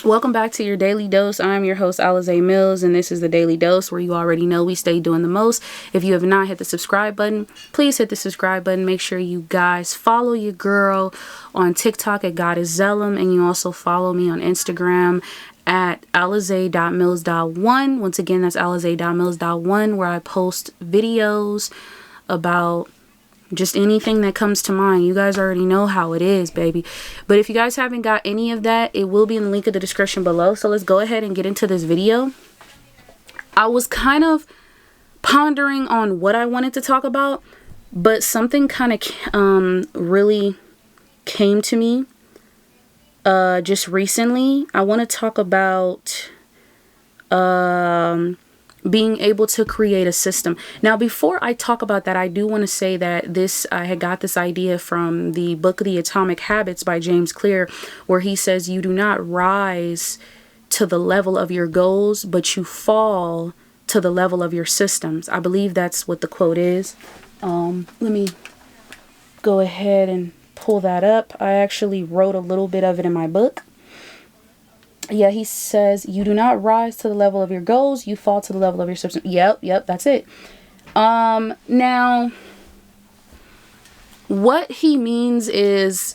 Welcome back to your Daily Dose. I'm your host, Alize Mills, and this is the Daily Dose, where you already know we stay doing the most. If you have not hit the subscribe button, please hit the subscribe button. Make sure you guys follow your girl on TikTok at Goddesszelum, and you also follow me on Instagram at alize.mills.1. Once again, that's alize.mills.1, where I post videos about just anything that comes to mind. You guys already know how it is, baby. But if you guys haven't got any of that, it will be in the link of the description below. So let's go ahead and get into this video. I was kind of pondering on what I wanted to talk about, but something kind of really came to me just recently. I want to talk about being able to create a system. Now, before I talk about that, I do want to say that I had got this idea from the book The Atomic Habits by James Clear, where he says you do not rise to the level of your goals, but you fall to the level of your systems. I believe that's what the quote is. Let me go ahead and pull that up. I actually wrote a little bit of it in my book. Yeah, he says, you do not rise to the level of your goals, you fall to the level of your system. Yep, that's it. Now, what he means is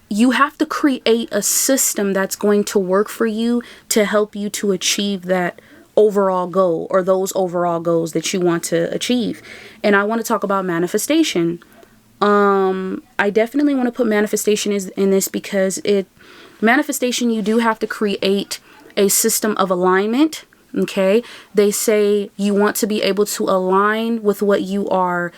you have to create a system that's going to work for you to help you to achieve that overall goal, or those overall goals that you want to achieve. And I want to talk about manifestation. I definitely want to put manifestation in this because manifestation, you do have to create a system of alignment. Okay. They say you want to be able to align with what you are,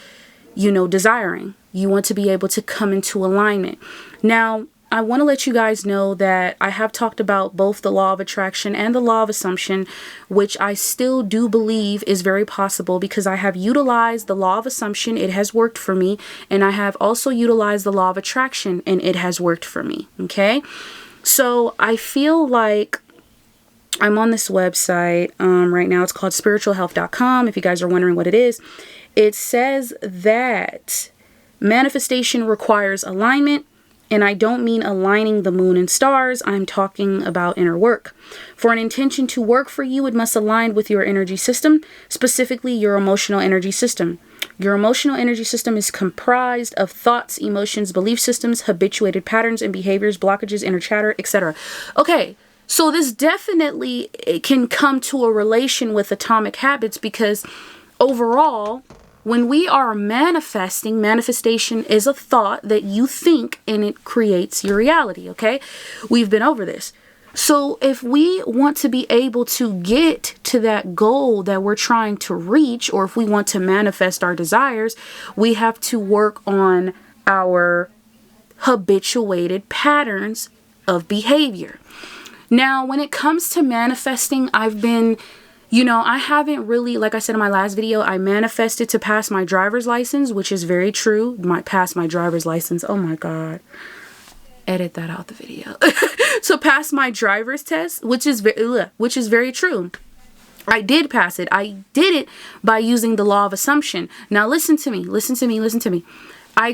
desiring. You want to be able to come into alignment. Now, I want to let you guys know that I have talked about both the law of attraction and the law of assumption, which I still do believe is very possible because I have utilized the law of assumption. It has worked for me. And I have also utilized the law of attraction, and it has worked for me. Okay. So I feel like I'm on this website right now. It's called spiritualhealth.com. If you guys are wondering what it is, it says that manifestation requires alignment. And I don't mean aligning the moon and stars. I'm talking about inner work. For an intention to work for you, it must align with your energy system, specifically your emotional energy system. Your emotional energy system is comprised of thoughts, emotions, belief systems, habituated patterns and behaviors, blockages, inner chatter, etc. Okay, so this definitely can come to a relation with atomic habits because overall, when we are manifestation is a thought that you think and it creates your reality, okay? We've been over this. So if we want to be able to get to that goal that we're trying to reach, or if we want to manifest our desires, we have to work on our habituated patterns of behavior. Now, when it comes to manifesting, I haven't really, like I said in my last video, I manifested to pass my driver's license, which is very true. Pass my driver's license. Oh my God. Edit that out the video. So pass my driver's test, which is very true. I did pass it. I did it by using the law of assumption. Now listen to me. I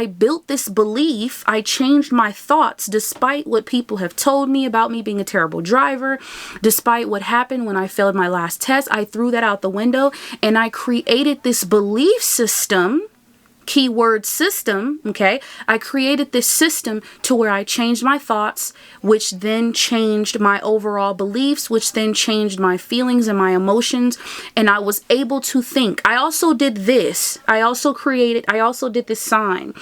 built this belief. I changed my thoughts despite what people have told me about me being a terrible driver, despite what happened when I failed my last test. I threw that out the window and I created this belief system, keyword system. Okay. I created this system to where I changed my thoughts, which then changed my overall beliefs, which then changed my feelings and my emotions. And I was able to think. I also did this. I also did this sign.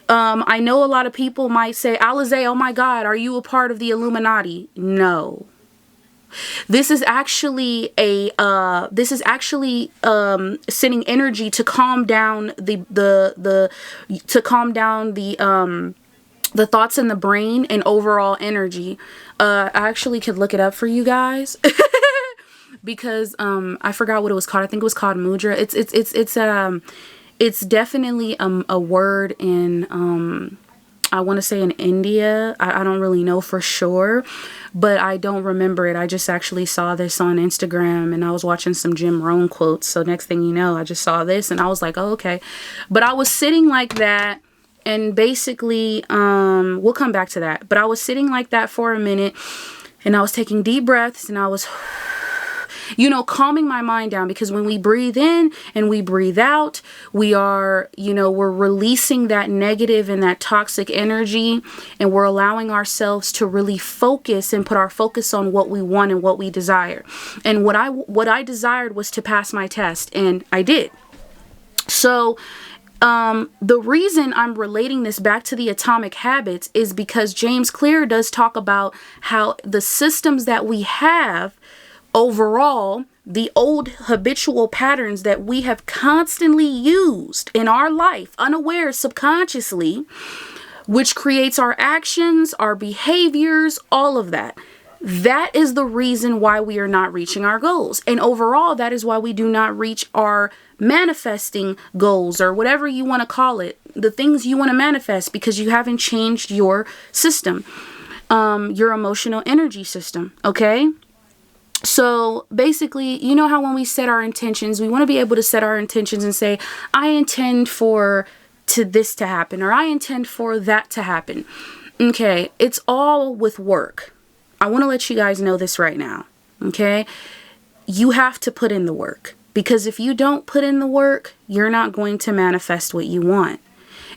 I know a lot of people might say, Alize, oh my God, are you a part of the Illuminati? No. This is actually sending energy to calm down the thoughts in the brain and overall energy. I actually could look it up for you guys because I forgot what it was called. I think it was called mudra. It's definitely a word in I want to say in India. I don't really know for sure, but I don't remember it. I just actually saw this on Instagram and I was watching some Jim Rohn quotes. So next thing you know, I just saw this and I was like, oh, okay. But I was sitting like that And basically, we'll come back to that. But I was sitting like that for a minute, and I was taking deep breaths, and I was, calming my mind down, because when we breathe in and we breathe out, we are, we're releasing that negative and that toxic energy, and we're allowing ourselves to really focus and put our focus on what we want and what we desire. And what I desired was to pass my test, and I did. So the reason I'm relating this back to the atomic habits is because James Clear does talk about how the systems that we have overall, the old habitual patterns that we have constantly used in our life, unaware, subconsciously, which creates our actions, our behaviors, all of that. That is the reason why we are not reaching our goals. And overall, that is why we do not reach our manifesting goals, or whatever you want to call it, the things you want to manifest, because you haven't changed your system, your emotional energy system. Okay. So basically, you know how when we set our intentions, we want to be able to set our intentions and say, I intend for this to happen, or I intend for that to happen. Okay. It's all with work. I want to let you guys know this right now. Okay. You have to put in the work, because if you don't put in the work, you're not going to manifest what you want.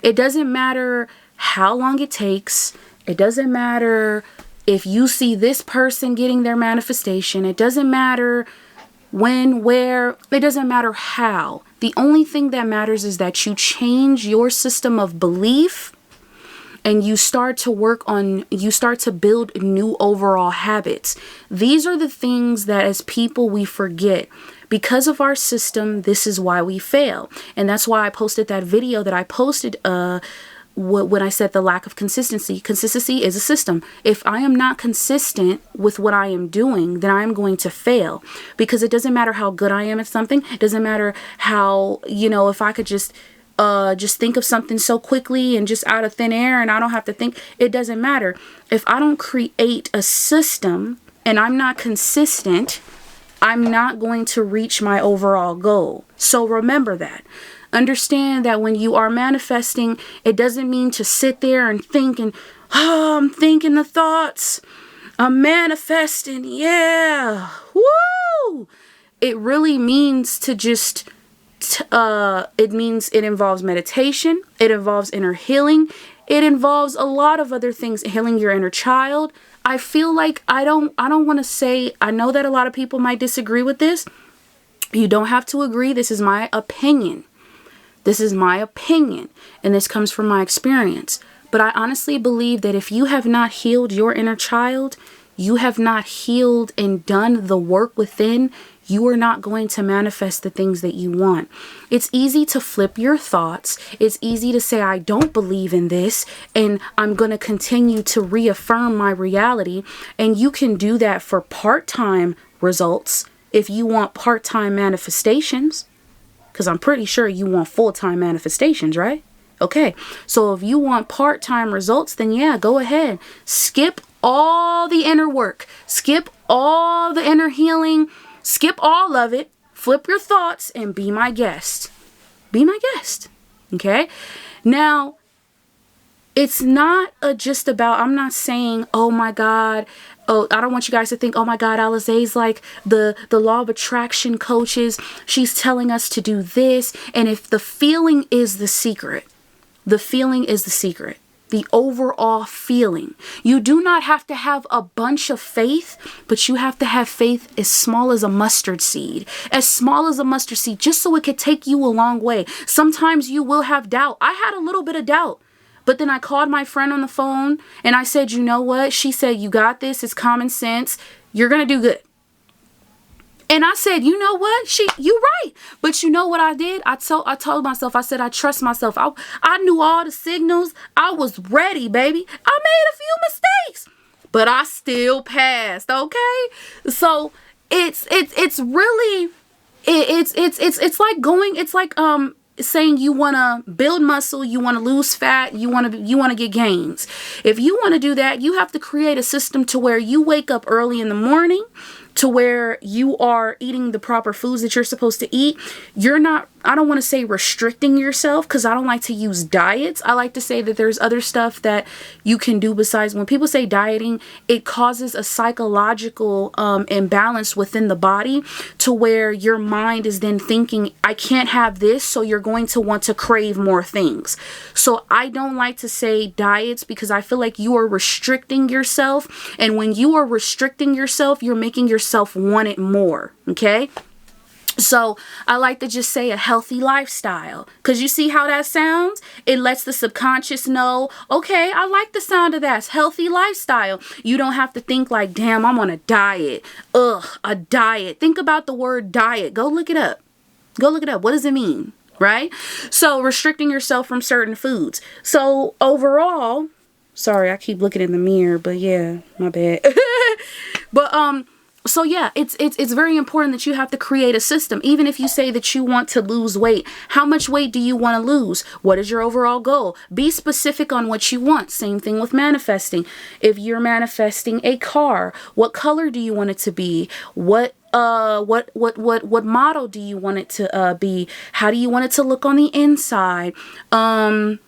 It doesn't matter how long it takes. It doesn't matter if you see this person getting their manifestation. It doesn't matter when, where, it doesn't matter how. The only thing that matters is that you change your system of belief, and you start to build new overall habits. These are the things that as people we forget. Because of our system, this is why we fail. And that's why I posted that video that I posted when I said the lack of consistency. Consistency is a system. If I am not consistent with what I am doing, then I'm going to fail, because it doesn't matter how good I am at something. It doesn't matter how, if I could just think of something so quickly and just out of thin air, and I don't have to think. It doesn't matter. If I don't create a system and I'm not consistent, I'm not going to reach my overall goal. So remember that. Understand that when you are manifesting, it doesn't mean to sit there and think and, I'm thinking the thoughts. I'm manifesting. Yeah. Woo! It really means to just, it involves meditation. It involves inner healing. It involves a lot of other things, healing your inner child. I feel like I don't want to say, I know that a lot of people might disagree with this. You don't have to agree. This is my opinion. This is my opinion, and this comes from my experience. But I honestly believe that if you have not healed your inner child, you have not healed and done the work within, you are not going to manifest the things that you want. It's easy to flip your thoughts. It's easy to say, I don't believe in this, and I'm going to continue to reaffirm my reality. And you can do that for part-time results if you want part-time manifestations, because I'm pretty sure you want full-time manifestations, right? Okay, so if you want part-time results, then yeah, go ahead. Skip all the inner work. Skip all the inner healing. Skip all of it. Flip your thoughts and be my guest. Be my guest. Okay? Now, it's not just about, I'm not saying, oh my God, oh, I don't want you guys to think, oh my God, Alize's like the law of attraction coaches. She's telling us to do this. And if the feeling is the secret, the feeling is the secret. The overall feeling. You do not have to have a bunch of faith, but you have to have faith as small as a mustard seed. As small as a mustard seed, just so it could take you a long way. Sometimes you will have doubt. I had a little bit of doubt. But then I called my friend on the phone and I said, you know what? She said, you got this. It's common sense. You're going to do good. And I said, you know what? You're right. But you know what I did? I told myself, I said, I trust myself. I knew all the signals. I was ready, baby. I made a few mistakes, but I still passed. Okay. So it's really, it's like going, it's like, saying you want to build muscle, you want to lose fat, you want to get gains. If you want to do that, you have to create a system to where you wake up early in the morning, to where you are eating the proper foods that you're supposed to eat. You're not I don't want to say restricting yourself, because I don't like to use diets. I like to say that there's other stuff that you can do besides. When people say dieting, it causes a psychological imbalance within the body, to where your mind is then thinking, I can't have this, so you're going to want to crave more things. So I don't like to say diets, because I feel like you are restricting yourself. And when you are restricting yourself, you're making yourself want it more. Okay? So I like to just say a healthy lifestyle, because you see how that sounds? It lets the subconscious know, okay, I like the sound of that. It's healthy lifestyle. You don't have to think like, damn, I'm on a diet. Ugh, a diet. Think about the word diet. Go look it up. Go look it up. What does it mean? Right? So restricting yourself from certain foods. So overall, sorry, I keep looking in the mirror, but yeah, my bad. But, so yeah, it's very important that you have to create a system. Even if you say that you want to lose weight, how much weight do you want to lose? What is your overall goal? Be specific on what you want. Same thing with manifesting. If you're manifesting a car, what color do you want it to be? What model do you want it to be? How do you want it to look on the inside? Even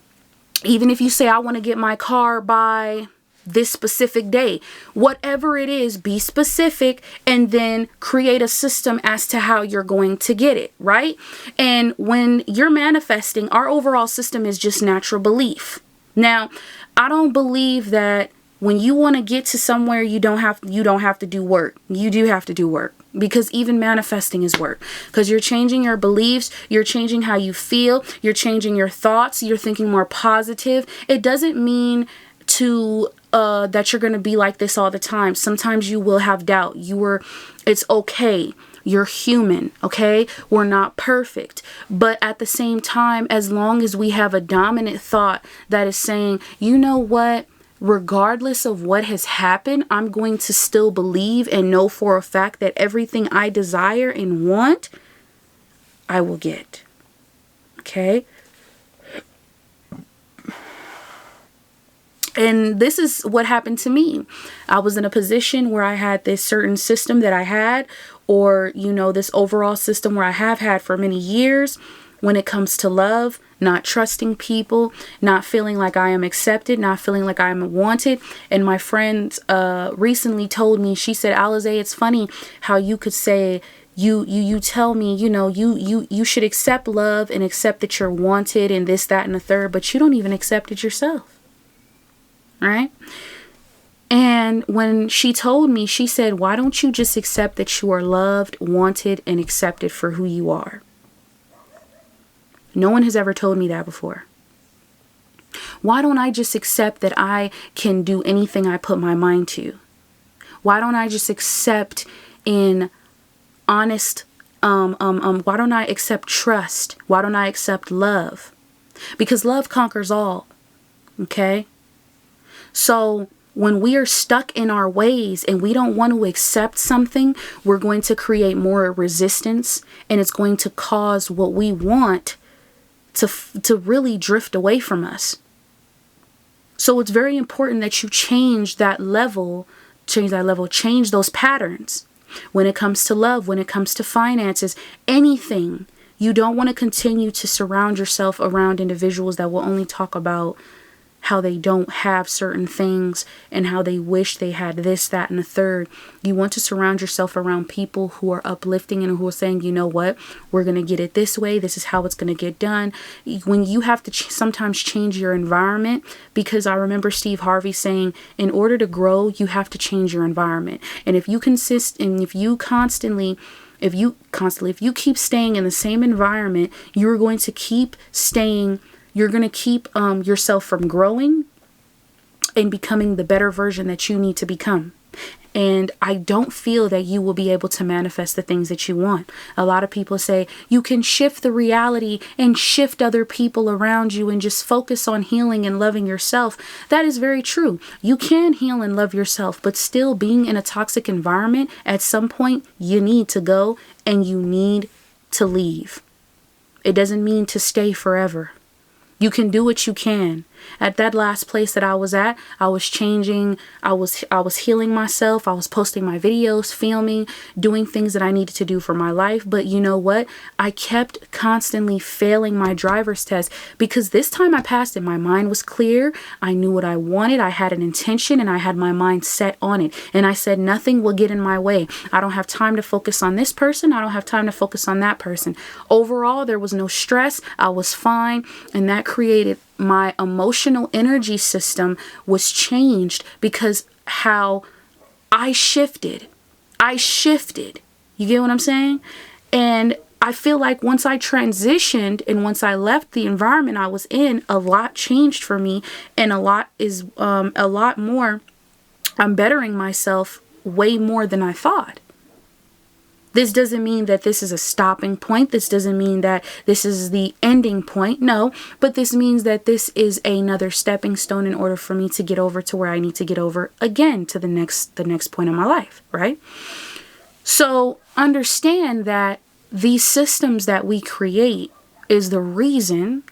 if you say, I want to get my car by this specific day, whatever it is, be specific, and then create a system as to how you're going to get it, right? And when you're manifesting, our overall system is just natural belief. Now, I don't believe that when you want to get to somewhere, you don't have to do work. You do have to do work, because even manifesting is work, because you're changing your beliefs, you're changing how you feel, you're changing your thoughts, you're thinking more positive. It doesn't mean that you're going to be like this all the time. Sometimes you will have doubt. It's okay. You're human, okay? We're not perfect. But at the same time, as long as we have a dominant thought that is saying, you know what? Regardless of what has happened, I'm going to still believe and know for a fact that everything I desire and want, I will get. Okay? And this is what happened to me. I was in a position where I had this certain system that I had, or, this overall system where I have had for many years when it comes to love, not trusting people, not feeling like I am accepted, not feeling like I am wanted. And my friend recently told me, she said, Alize, it's funny how you could say, you tell me, you should accept love and accept that you're wanted and this, that, and the third, but you don't even accept it yourself. Right? And when she told me, she said, why don't you just accept that you are loved, wanted, and accepted for who you are? No one has ever told me that before. Why don't I just accept that I can do anything I put my mind to? Why don't I just accept in honest, why don't I accept trust? Why don't I accept love? Because love conquers all. Okay? So when we are stuck in our ways and we don't want to accept something, we're going to create more resistance, and it's going to cause what we want to really drift away from us. So it's very important that you change those patterns. When it comes to love, when it comes to finances, anything, you don't want to continue to surround yourself around individuals that will only talk about how they don't have certain things and how they wish they had this, that, and the third. You want to surround yourself around people who are uplifting and who are saying, you know what, we're going to get it this way. This is how it's going to get done. When you have to sometimes change your environment, because I remember Steve Harvey saying, in order to grow, you have to change your environment. And if you keep staying in the same environment, you're going to keep staying. You're going to keep yourself from growing and becoming the better version that you need to become. And I don't feel that you will be able to manifest the things that you want. A lot of people say you can shift the reality and shift other people around you and just focus on healing and loving yourself. That is very true. You can heal and love yourself, but still being in a toxic environment, at some point you need to go and you need to leave. It doesn't mean to stay forever. You can do what you can, At that last place that I was at, I was changing. I was healing myself. I was posting my videos, filming, doing things that I needed to do for my life. But you know what? I kept constantly failing my driver's test because this time I passed it. My mind was clear. I knew what I wanted. I had an intention and I had my mind set on it. And I said, nothing will get in my way. I don't have time to focus on this person. I don't have time to focus on that person. Overall, there was no stress. I was fine. And that created my emotional energy system was changed because how I shifted. You get what I'm saying? And I feel like once I transitioned and once I left the environment I was in, a lot changed for me, and a lot more. I'm bettering myself way more than I thought. This doesn't mean that this is a stopping point. This doesn't mean that this is the ending point. No, but this means that this is another stepping stone in order for me to get over to where I need to get over again to the next point in my life, right? So understand that these systems that we create is the reason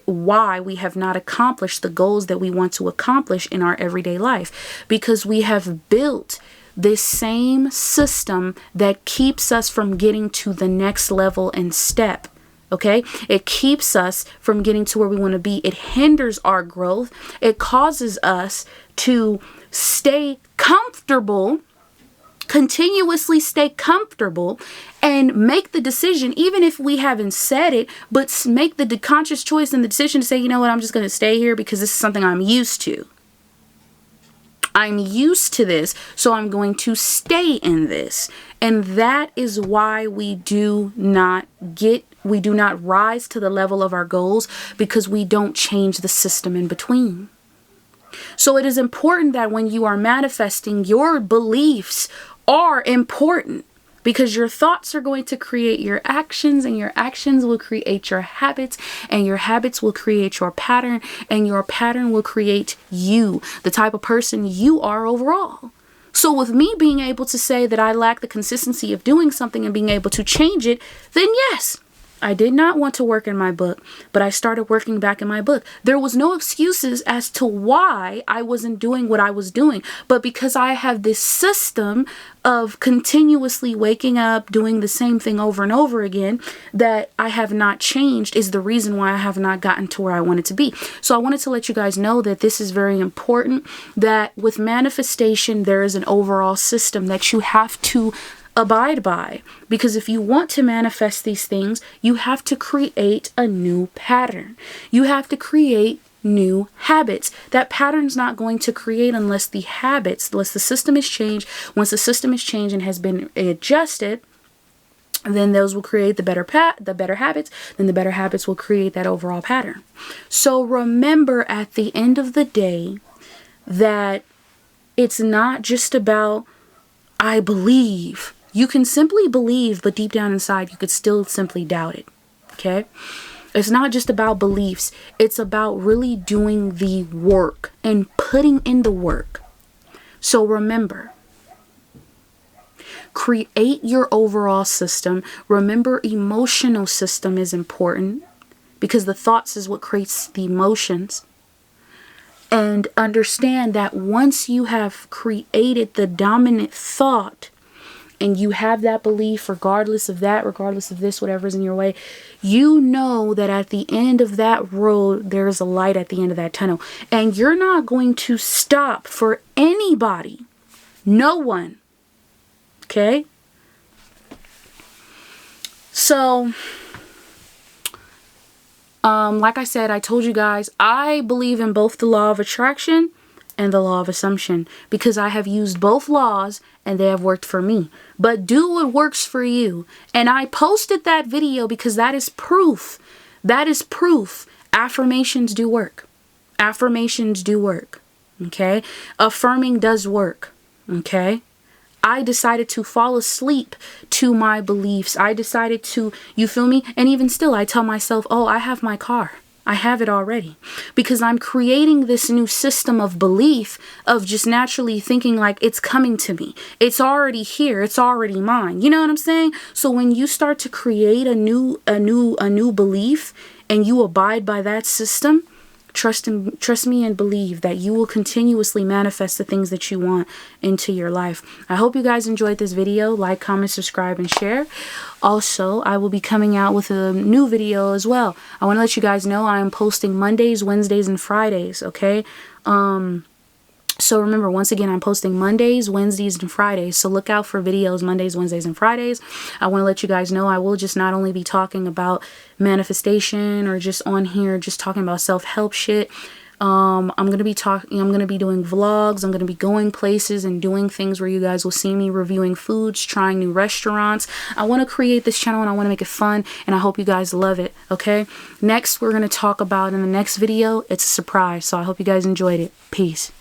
why we have not accomplished the goals that we want to accomplish in our everyday life, because we have built this same system that keeps us from getting to the next level and step. Okay, it keeps us from getting to where we want to be. It hinders our growth. It causes us to stay comfortable, continuously stay comfortable, and make the decision, even if we haven't said it, but make the conscious choice and the decision to say, you know what, I'm just going to stay here because this is something I'm used to. I'm used to this, so I'm going to stay in this. And that is why we do not rise to the level of our goals, because we don't change the system in between. So it is important that when you are manifesting, your beliefs are important, because your thoughts are going to create your actions, and your actions will create your habits, and your habits will create your pattern, and your pattern will create you, the type of person you are overall. So with me being able to say that I lack the consistency of doing something and being able to change it, then yes, I did not want to work in my book, but I started working back in my book. There was no excuses as to why I wasn't doing what I was doing, but because I have this system of continuously waking up, doing the same thing over and over again, that I have not changed, is the reason why I have not gotten to where I wanted to be. So I wanted to let you guys know that this is very important, that with manifestation, there is an overall system that you have to abide by, because if you want to manifest these things, you have to create a new pattern. You have to create new habits. That pattern's not going to create unless the system is changed. Once the system is changed and has been adjusted, then those will create the better habits. Then the better habits will create that overall pattern. So remember, at the end of the day, that it's not just about I believe. You can simply believe, but deep down inside, you could still simply doubt it. Okay? It's not just about beliefs. It's about really doing the work and putting in the work. So remember, create your overall system. Remember, emotional system is important, because the thoughts is what creates the emotions. And understand that once you have created the dominant thought, and you have that belief, regardless of this, whatever's in your way, you know that at the end of that road, there's a light at the end of that tunnel. And you're not going to stop for anybody. No one. Okay? So, like I said, I told you guys, I believe in both the law of attraction and the law of assumption, because I have used both laws and they have worked for me. But do what works for you. And I posted that video because that is proof. That is proof. Affirmations do work. Affirmations do work. Okay? Affirming does work. Okay? I decided to fall asleep to my beliefs. I decided to, you feel me? And even still, I tell myself, oh, I have my car. I have it already, because I'm creating this new system of belief of just naturally thinking like it's coming to me. It's already here. It's already mine. You know what I'm saying? So when you start to create a new belief and you abide by that system, trust me and believe that you will continuously manifest the things that you want into your life. I hope you guys enjoyed this video. Like, comment, subscribe, and share. Also, I will be coming out with a new video as well. I want to let you guys know I am posting Mondays, Wednesdays, and Fridays, okay? So remember, once again, I'm posting Mondays, Wednesdays, and Fridays. So look out for videos Mondays, Wednesdays, and Fridays. I want to let you guys know I will just not only be talking about manifestation or just on here, just talking about self-help shit. I'm going to be doing vlogs. I'm going to be going places and doing things where you guys will see me reviewing foods, trying new restaurants. I want to create this channel and I want to make it fun, and I hope you guys love it. Okay. Next, we're going to talk about in the next video. It's a surprise. So I hope you guys enjoyed it. Peace.